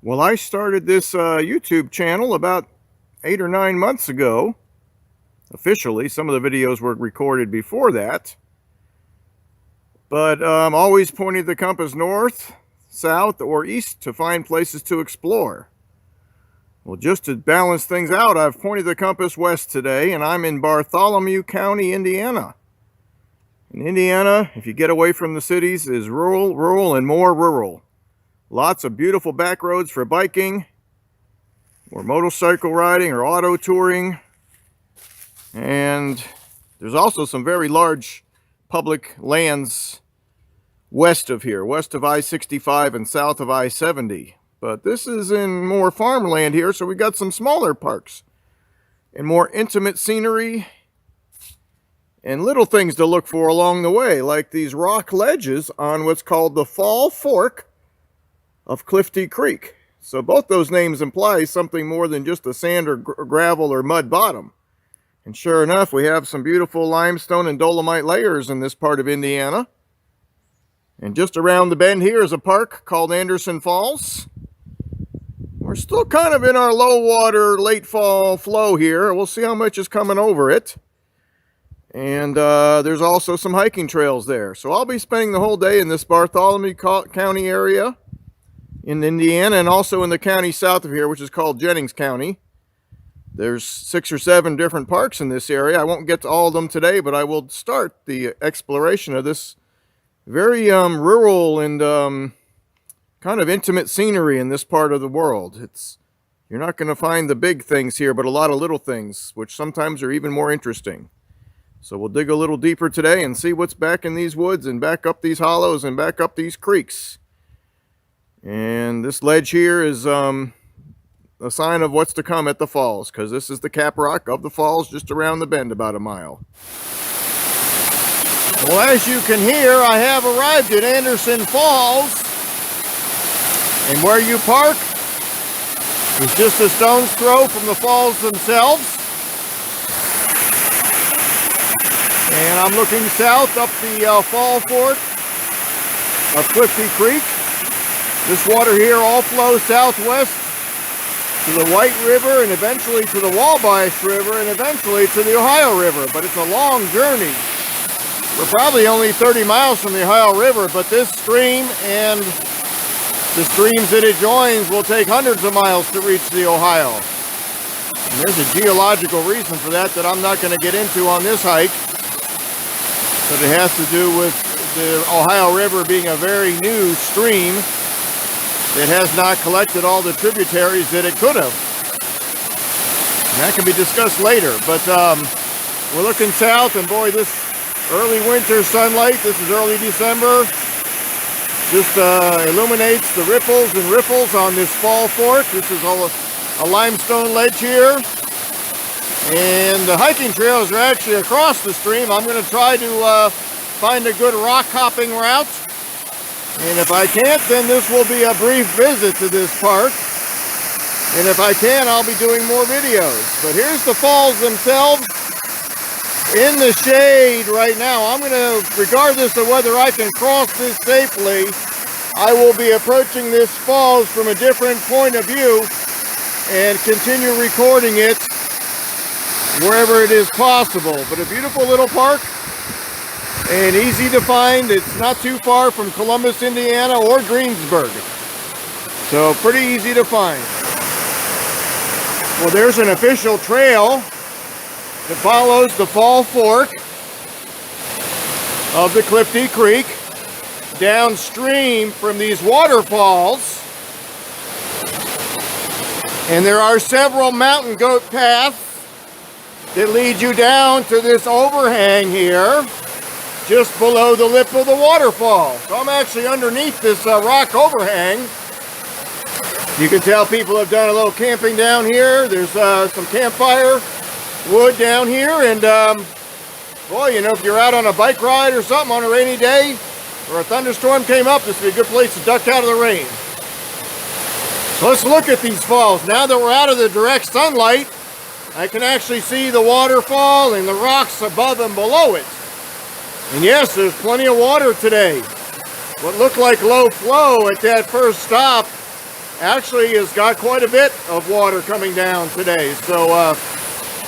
Well, I started this YouTube channel about 8 or 9 months ago. Officially, some of the videos were recorded before that. But always pointing the compass north, south, or east to find places to explore. Well, just to balance things out, I've pointed the compass west today, and I'm in Bartholomew County, Indiana. In Indiana, if you get away from the cities, is rural, and more rural. Lots of beautiful back roads for biking, or motorcycle riding, or auto touring. And there's also some very large public lands west of here, west of I-65 and south of I-70. But this is in more farmland here, so we got some smaller parks and more intimate scenery and little things to look for along the way, like these rock ledges on what's called the Fall Fork of Clifty Creek. So both those names imply something more than just a sand or gravel or mud bottom. And sure enough, we have some beautiful limestone and dolomite layers in this part of Indiana. And just around the bend here is a park called Anderson Falls. We're still kind of in our low water, late fall flow here. We'll see how much is coming over it. And there's also some hiking trails there. So I'll be spending the whole day in this Bartholomew County area in Indiana, and also in the county south of here, which is called Jennings County. There's 6 or 7 different parks in this area. I won't get to all of them today, but I will start the exploration of this very rural and kind of intimate scenery in this part of the world. You're not going to find the big things here, but a lot of little things, which sometimes are even more interesting. So we'll dig a little deeper today and see what's back in these woods and back up these hollows and back up these creeks. And this ledge here is a sign of what's to come at the falls, because this is the cap rock of the falls just around the bend about a mile. Well, as you can hear, I have arrived at Anderson Falls, and where you park is just a stone's throw from the falls themselves. And I'm looking south up the Fall Fork of Clifty Creek. This water here all flows southwest to the White River and eventually to the Wabash River and eventually to the Ohio River. But it's a long journey. We're probably only 30 miles from the Ohio River, but this stream and the streams that it joins will take hundreds of miles to reach the Ohio. And there's a geological reason for that I'm not going to get into on this hike. But it has to do with the Ohio River being a very new stream that has not collected all the tributaries that it could have. And that can be discussed later. But we're looking south, and boy, this early winter sunlight, this is early December, just illuminates the ripples and riffles on this Fall Fork. This is a limestone ledge here. And the hiking trails are actually across the stream. I'm going to try to find a good rock hopping route. And if I can't, then this will be a brief visit to this park. And if I can, I'll be doing more videos. But here's the falls themselves in the shade right now. I'm going to, regardless of whether I can cross this safely, I will be approaching this falls from a different point of view and continue recording it wherever it is possible. But a beautiful little park and easy to find. It's not too far from Columbus, Indiana or Greensburg. So pretty easy to find. Well, there's an official trail that follows the Fall Fork of the Clifty Creek downstream from these waterfalls. And there are several mountain goat paths that lead you down to this overhang here just below the lip of the waterfall. So I'm actually underneath this rock overhang. You can tell people have done a little camping down here. There's some campfire wood down here, and boy, you know, if you're out on a bike ride or something on a rainy day or a thunderstorm came up, this would be a good place to duck out of the rain. So let's look at these falls. Now that we're out of the direct sunlight, I can actually see the waterfall and the rocks above and below it. And yes, there's plenty of water today. What looked like low flow at that first stop actually has got quite a bit of water coming down today. So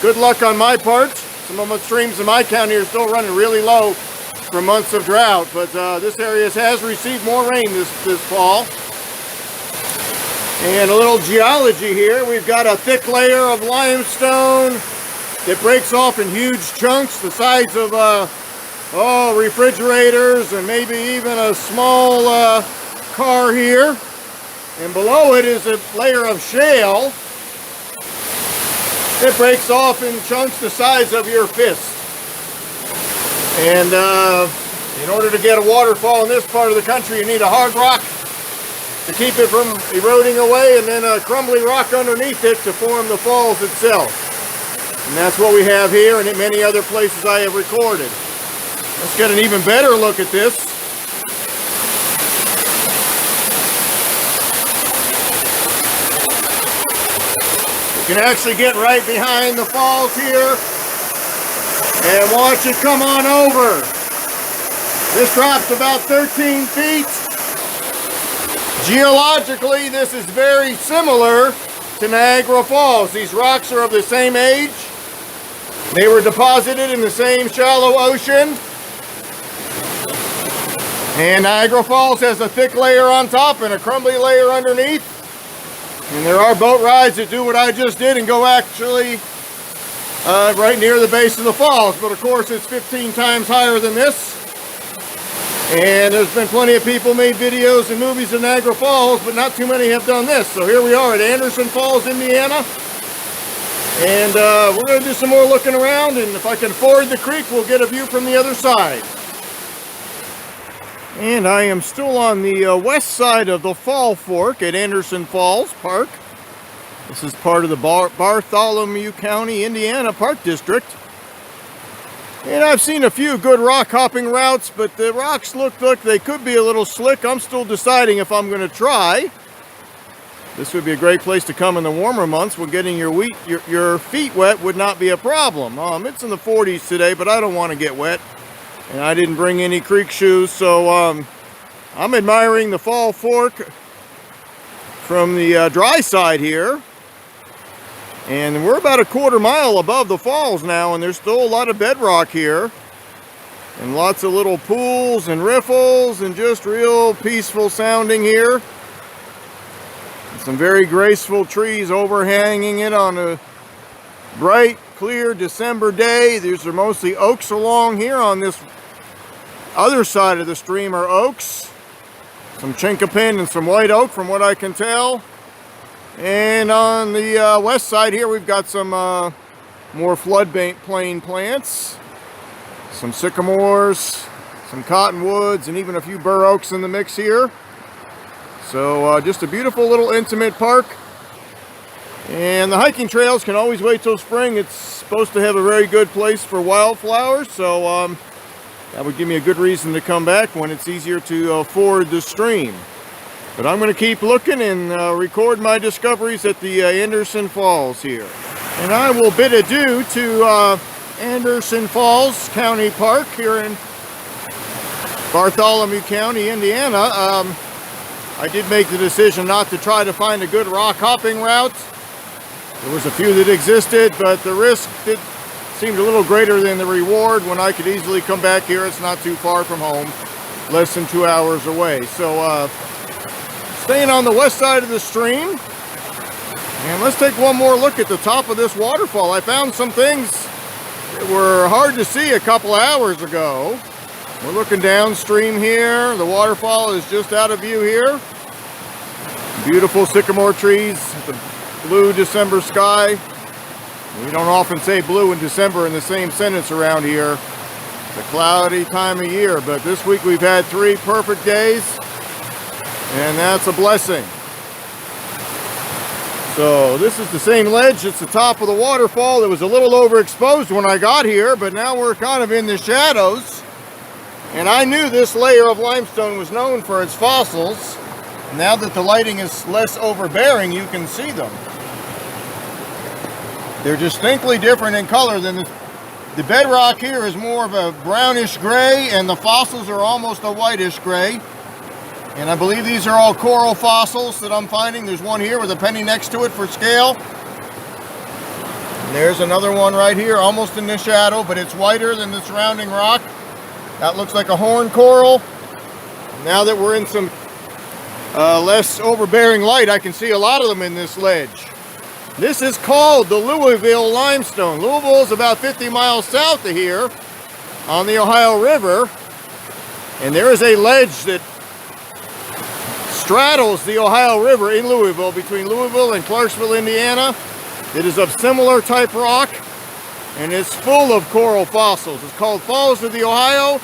good luck on my part. Some of the streams in my county are still running really low from months of drought, but this area has received more rain this fall. And a little geology here. We've got a thick layer of limestone that breaks off in huge chunks the size of refrigerators and maybe even a small car here. And below it is a layer of shale that breaks off in chunks the size of your fist. And in order to get a waterfall in this part of the country, you need a hard rock to keep it from eroding away, and then a crumbly rock underneath it to form the falls itself. And that's what we have here and in many other places I have recorded. Let's get an even better look at this. You can actually get right behind the falls here and watch it come on over. This drops about 13 feet. Geologically, this is very similar to Niagara Falls. These rocks are of the same age. They were deposited in the same shallow ocean. And Niagara Falls has a thick layer on top and a crumbly layer underneath. And there are boat rides that do what I just did and go actually right near the base of the falls. But of course, it's 15 times higher than this. And there's been plenty of people made videos and movies in Niagara Falls, but not too many have done this. So here we are at Anderson Falls, Indiana. And we're going to do some more looking around, and if I can ford the creek, we'll get a view from the other side. And I am still on the west side of the Fall Fork at Anderson Falls Park. This is part of the Bartholomew County, Indiana Park District. And I've seen a few good rock hopping routes, but the rocks look like they could be a little slick. I'm still deciding if I'm going to try. This would be a great place to come in the warmer months when getting your feet wet would not be a problem. It's in the 40s today, but I don't want to get wet. And I didn't bring any creek shoes, so I'm admiring the Fall Fork from the dry side here. And we're about a quarter mile above the falls now, and there's still a lot of bedrock here. And lots of little pools and riffles, and just real peaceful sounding here. And some very graceful trees overhanging it on a bright, clear December day. These are mostly oaks along here. On this other side of the stream are oaks. Some chinkapin and some white oak from what I can tell. And on the west side here, we've got some more floodplain plants, some sycamores, some cottonwoods, and even a few bur oaks in the mix here. So just a beautiful little intimate park. And the hiking trails can always wait till spring. It's supposed to have a very good place for wildflowers, so that would give me a good reason to come back when it's easier to ford the stream. But I'm going to keep looking and record my discoveries at the Anderson Falls here. And I will bid adieu to Anderson Falls County Park here in Bartholomew County, Indiana. I did make the decision not to try to find a good rock hopping route. There was a few that existed, but the risk seemed a little greater than the reward when I could easily come back here. It's not too far from home, less than 2 hours away. So staying on the west side of the stream, and let's take one more look at the top of this waterfall. I found some things that were hard to see a couple hours ago. We're looking downstream here. The waterfall is just out of view here. Beautiful sycamore trees, the blue December sky. We don't often say blue and December in the same sentence around here. It's a cloudy time of year, but this week we've had 3 perfect days. And that's a blessing. So this is the same ledge. It's the top of the waterfall. It was a little overexposed when I got here, but now we're kind of in the shadows. And I knew this layer of limestone was known for its fossils. Now that the lighting is less overbearing, you can see them. They're distinctly different in color than the bedrock here is more of a brownish gray, and the fossils are almost a whitish gray. And I believe these are all coral fossils that I'm finding. There's one here with a penny next to it for scale. And there's another one right here, almost in the shadow, but it's whiter than the surrounding rock. That looks like a horn coral. Now that we're in some less overbearing light, I can see a lot of them in this ledge. This is called the Louisville limestone. Louisville is about 50 miles south of here on the Ohio River. And there is a ledge that straddles the Ohio River in Louisville, between Louisville and Clarksville, Indiana. It is of similar type rock, and it's full of coral fossils. It's called Falls of the Ohio.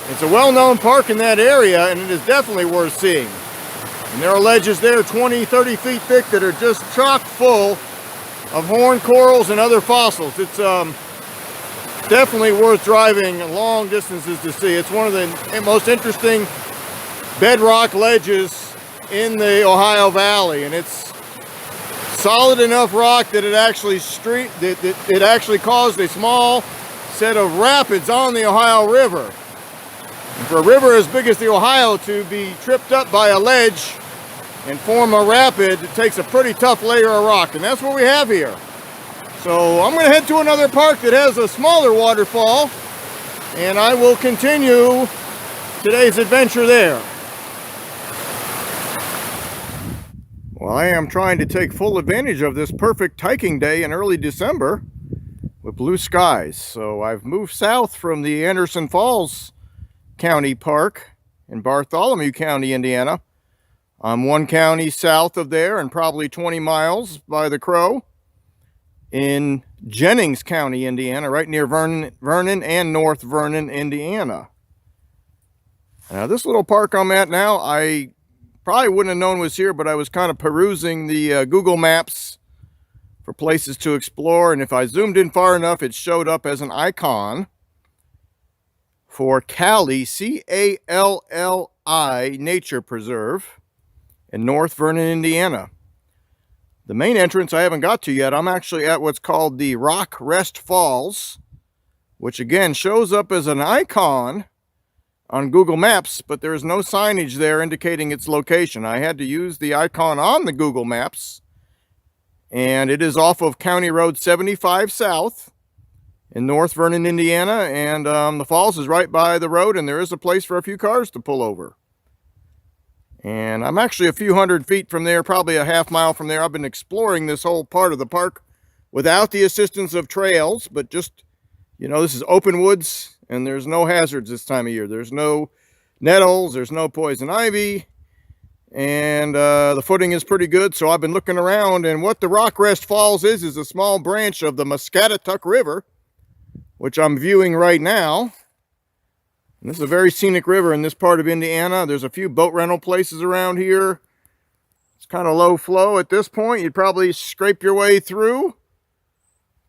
It's a well-known park in that area, and it is definitely worth seeing. And there are ledges there 20, 30 feet thick that are just chock full of horn corals and other fossils. It's definitely worth driving long distances to see. It's one of the most interesting bedrock ledges in the Ohio Valley, and it's solid enough rock that it actually caused a small set of rapids on the Ohio River. And for a river as big as the Ohio to be tripped up by a ledge and form a rapid, it takes a pretty tough layer of rock, and that's what we have here. So I'm going to head to another park that has a smaller waterfall, and I will continue today's adventure there. Well, I am trying to take full advantage of this perfect hiking day in early December with blue skies. So I've moved south from the Anderson Falls County Park in Bartholomew County, Indiana. I'm one county south of there and probably 20 miles by the crow in Jennings County, Indiana, right near Vernon and North Vernon, Indiana. Now, this little park I'm at now, I probably wouldn't have known was here, but I was kind of perusing the Google Maps for places to explore, and if I zoomed in far enough, it showed up as an icon for Calli, C-A-L-L-I, Nature Preserve in North Vernon, Indiana. The main entrance I haven't got to yet. I'm actually at what's called the Rock Rest Falls, which again shows up as an icon on Google Maps, but there is no signage there indicating its location. I had to use the icon on the Google Maps, and it is off of County Road 75 South in North Vernon, Indiana, and the falls is right by the road, and there is a place for a few cars to pull over. And I'm actually a few hundred feet from there, probably a half mile from there. I've been exploring this whole part of the park without the assistance of trails, but just, you know, this is open woods, and there's no hazards this time of year. There's no nettles, there's no poison ivy, and the footing is pretty good. So I've been looking around, and what the Rock Rest Falls is a small branch of the Muscatatuck River, which I'm viewing right now. And this is a very scenic river in this part of Indiana. There's a few boat rental places around here. It's kind of low flow at this point. You'd probably scrape your way through.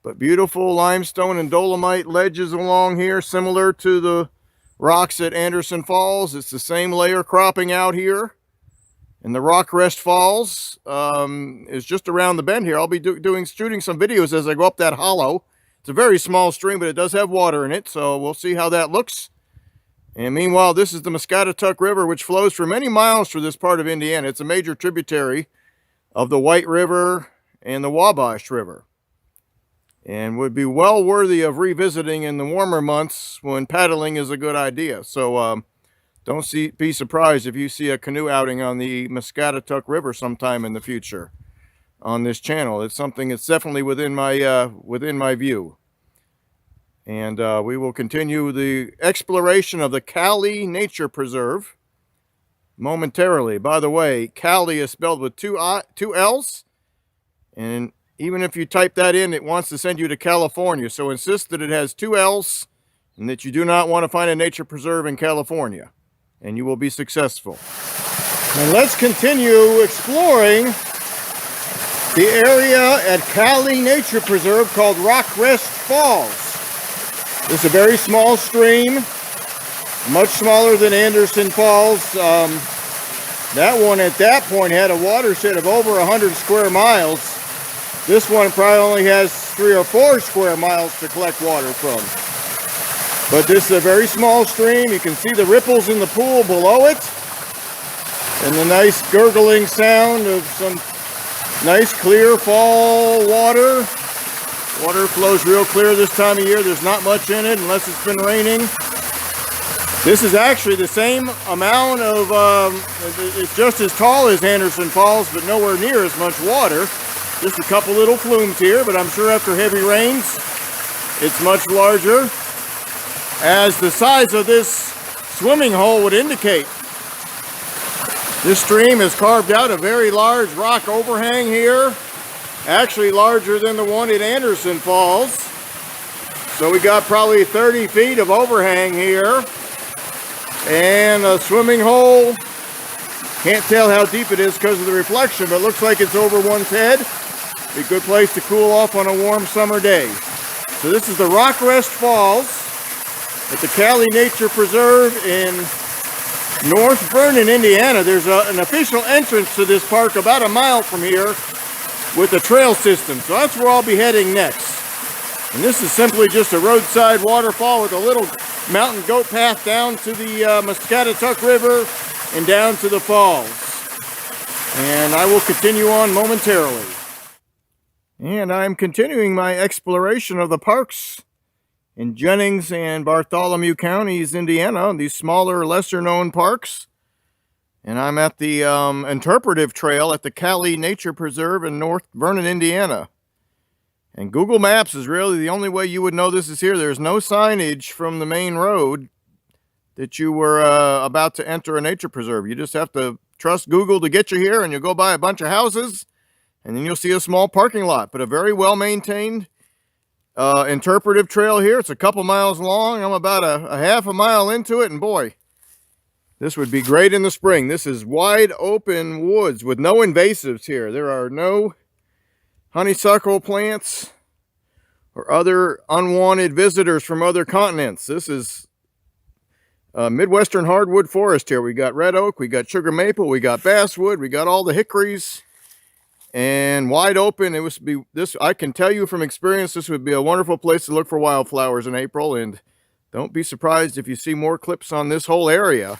But beautiful limestone and dolomite ledges along here, similar to the rocks at Anderson Falls. It's the same layer cropping out here. And the Rock Rest Falls is just around the bend here. I'll be shooting some videos as I go up that hollow. It's a very small stream, but it does have water in it, so we'll see how that looks. And meanwhile, this is the Muscatatuck River, which flows for many miles through this part of Indiana. It's a major tributary of the White River and the Wabash River, and would be well worthy of revisiting in the warmer months when paddling is a good idea. So don't be surprised if you see a canoe outing on the Muscatatuck River sometime in the future on this channel. It's something that's definitely within my view. And we will continue the exploration of the Calli Nature Preserve momentarily. By the way, Calli is spelled with two L's, and even if you type that in, it wants to send you to California. So insist that it has two L's and that you do not want to find a nature preserve in California, and you will be successful. And let's continue exploring the area at Calli Nature Preserve called Rock Rest Falls. It's a very small stream, much smaller than Anderson Falls. That one at that point had a watershed of over 100 square miles. This one probably only has 3 or 4 square miles to collect water from. But this is a very small stream. You can see the ripples in the pool below it. And the nice gurgling sound of some nice clear fall water. Water flows real clear this time of year. There's not much in it unless it's been raining. This is actually the same amount of, it's just as tall as Anderson Falls, but nowhere near as much water. Just a couple little flumes here, but I'm sure after heavy rains, it's much larger, as the size of this swimming hole would indicate. This stream has carved out a very large rock overhang here, actually larger than the one at Anderson Falls. So we got probably 30 feet of overhang here. And a swimming hole, can't tell how deep it is because of the reflection, but it looks like it's over one's head. Be a good place to cool off on a warm summer day. So this is the Rock Rest Falls at the Calli Nature Preserve in North Vernon, Indiana. There's an official entrance to this park about a mile from here with a trail system. So that's where I'll be heading next. And this is simply just a roadside waterfall with a little mountain goat path down to the Muscatatuck River and down to the falls. And I will continue on momentarily. And I'm continuing my exploration of the parks in Jennings and Bartholomew counties, Indiana, these smaller, lesser-known parks. And I'm at the Interpretive Trail at the Calli Nature Preserve in North Vernon, Indiana. And Google Maps is really the only way you would know this is here. There's no signage from the main road that you were about to enter a nature preserve. You just have to trust Google to get you here, and you'll go by a bunch of houses, and then you'll see a small parking lot. But a very well-maintained interpretive trail here. It's a couple miles long. I'm about a half a mile into it, and boy, this would be great in the spring. This is wide open woods with no invasives here. There are no honeysuckle plants or other unwanted visitors from other continents. This is Midwestern hardwood forest here. We got red oak, we got sugar maple, we got basswood, we got all the hickories, and wide open. It would be this. I can tell you from experience, this would be a wonderful place to look for wildflowers in April. And don't be surprised if you see more clips on this whole area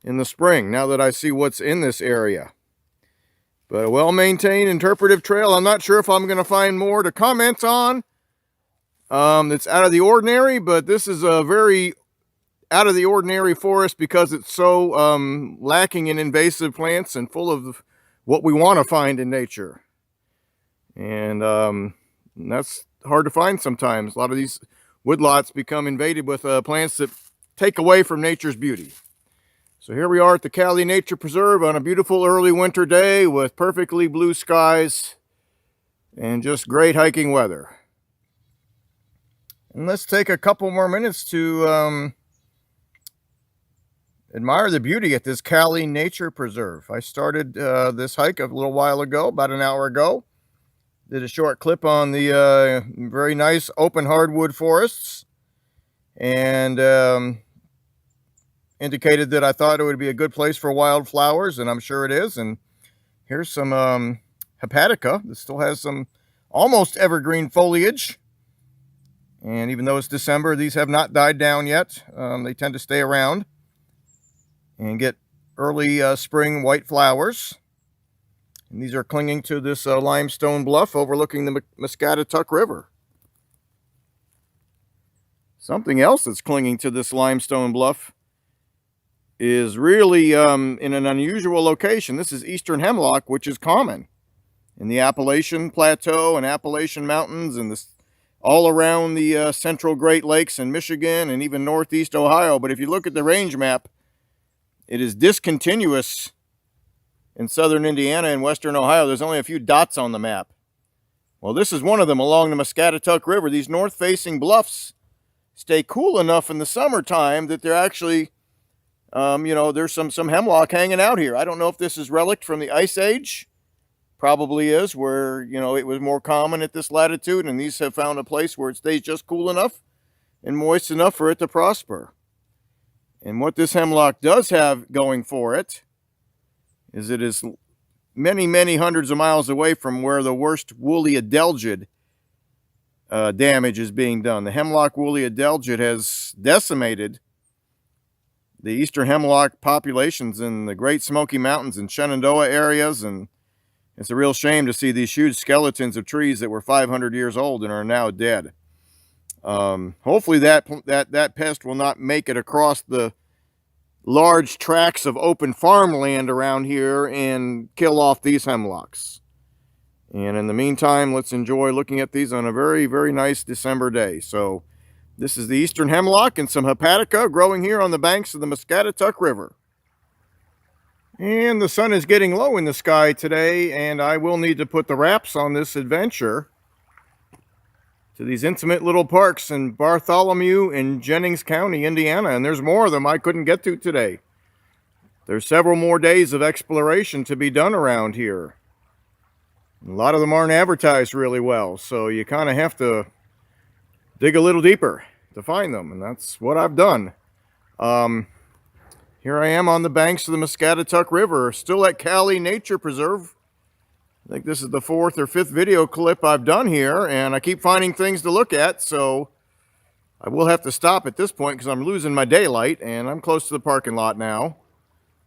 in the spring. Now that I see what's in this area. But a well-maintained interpretive trail. I'm not sure if I'm going to find more to comment on. It's out of the ordinary, but this is a very out of the ordinary forest because it's so lacking in invasive plants and full of what we want to find in nature. And that's hard to find sometimes. A lot of these woodlots become invaded with plants that take away from nature's beauty. So here we are at the Calli Nature Preserve on a beautiful early winter day with perfectly blue skies and just great hiking weather. And let's take a couple more minutes to admire the beauty at this Calli Nature Preserve. I started this hike a little while ago, about an hour ago. Did a short clip on the very nice open hardwood forests, and indicated that I thought it would be a good place for wildflowers, and I'm sure it is. And here's some hepatica. This still has some almost evergreen foliage. And even though it's December, these have not died down yet. They tend to stay around and get early spring white flowers. And these are clinging to this limestone bluff overlooking the Muscatatuck River. Something else that's clinging to this limestone bluff is really in an unusual location. This is eastern hemlock, which is common in the Appalachian Plateau and Appalachian Mountains and this all around the central Great Lakes in Michigan and even northeast Ohio. But if you look at the range map, it is discontinuous in southern Indiana and western Ohio. There's only a few dots on the map. Well, this is one of them along the Muscatatuck River. These north-facing bluffs stay cool enough in the summertime that they're actually there's some hemlock hanging out here. I don't know if this is relic from the Ice Age. Probably is, where, it was more common at this latitude, and these have found a place where it stays just cool enough and moist enough for it to prosper. And what this hemlock does have going for it is it is many, many hundreds of miles away from where the worst woolly adelgid damage is being done. The hemlock woolly adelgid has decimated the eastern hemlock populations in the Great Smoky Mountains and Shenandoah areas, and it's a real shame to see these huge skeletons of trees that were 500 years old and are now dead. Hopefully that pest will not make it across the large tracts of open farmland around here and kill off these hemlocks. And in the meantime, let's enjoy looking at these on a very, very nice December day. So this is the eastern hemlock and some hepatica growing here on the banks of the Muscatatuck River. And the sun is getting low in the sky today, and I will need to put the wraps on this adventure to these intimate little parks in Bartholomew and Jennings County, Indiana. And there's more of them I couldn't get to today. There's several more days of exploration to be done around here. A lot of them aren't advertised really well, so you kind of have to dig a little deeper to find them, and that's what I've done. Here I am on the banks of the Muscatatuck River, still at Calli Nature Preserve. I think this is the 4th or 5th video clip I've done here, and I keep finding things to look at, so I will have to stop at this point because I'm losing my daylight, and I'm close to the parking lot now.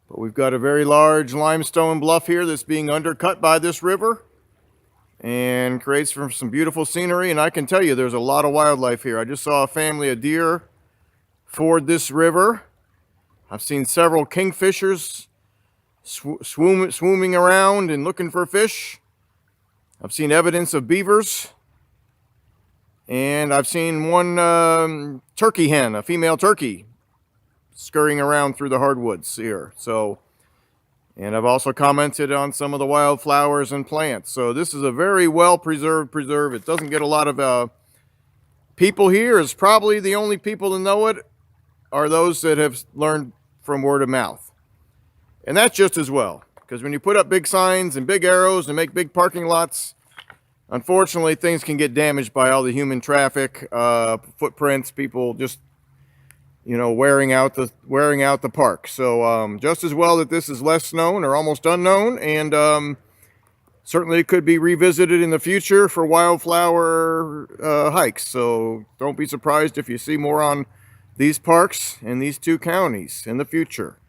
But we've got a very large limestone bluff here that's being undercut by this river and creates some beautiful scenery, and I can tell you there's a lot of wildlife here. I just saw a family of deer ford this river. I've seen several kingfishers swimming around and looking for fish. I've seen evidence of beavers, and I've seen one turkey hen, a female turkey, scurrying around through the hardwoods here. And I've also commented on some of the wildflowers and plants. So this is a very well preserved preserve. It doesn't get a lot of people here. It's probably the only people to know it are those that have learned from word of mouth. And that's just as well, because when you put up big signs and big arrows and make big parking lots, unfortunately things can get damaged by all the human traffic, footprints, people just, you know, wearing out the park. So just as well that this is less known or almost unknown, and certainly it could be revisited in the future for wildflower hikes. So don't be surprised if you see more on these parks in these two counties in the future.